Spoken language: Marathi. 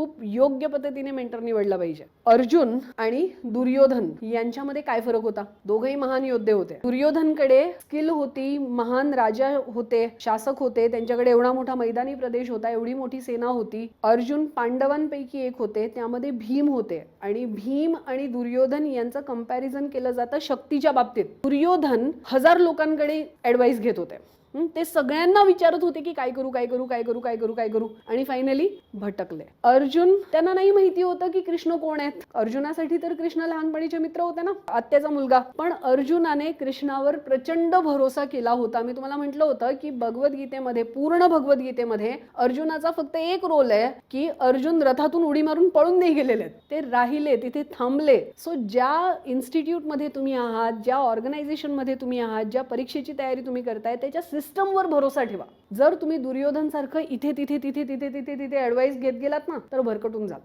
खूप योग्य पद्धतीने मेंटर निवडला पाहिजे. अर्जुन आणि दुर्योधन यांच्यामध्ये काय फरक होता? दोघेही महान योद्धे होते. दुर्योधनकडे स्किल होती, महान राजा होते, शासक होते, त्यांच्याकडे एवढा मोठा मैदानी प्रदेश होता, एवढी मोठी सेना होती. अर्जुन पांडवांपैकी एक होते, त्यामध्ये भीम होते आणि भीम आणि दुर्योधन यांचं कंपॅरिझन केलं जातं शक्तीच्या बाबतीत. दुर्योधन 1000 लोकांकडे ऍडवाइस घेत होते. ते सगळ्यांना विचारत होते की काय करू काय करू काय करू काय करू काय करू आणि फायनली भटकले. अर्जुन त्यांना नाही माहिती होतं की कृष्ण कोण आहेत. अर्जुनासाठी तर कृष्ण लहानपणीचे मित्र होते ना, आत्याचा मुलगा. पण अर्जुनाने कृष्णावर प्रचंड भरोसा केला होता. मी तुम्हाला म्हटलं होतं की भगवद्गीतेमध्ये, पूर्ण भगवद्गीतेमध्ये अर्जुनाचा फक्त एक रोल आहे की अर्जुन रथातून उडी मारून पळून नाही गेलेले, ते राहिले, तिथे थांबले. सो ज्या इन्स्टिट्यूटमध्ये तुम्ही आहात, ज्या ऑर्गनायझेशनमध्ये तुम्ही आहात, ज्या परीक्षेची तयारी तुम्ही करताय, त्याच्या सिस्टमवर भरोसा ठेवा. जर तुम्ही दुर्योधन सारखं इथे तिथे तिथे तिथे तिथे तिथे ऍडवाइस घेत गेलात ना, तर भरकटून जाल.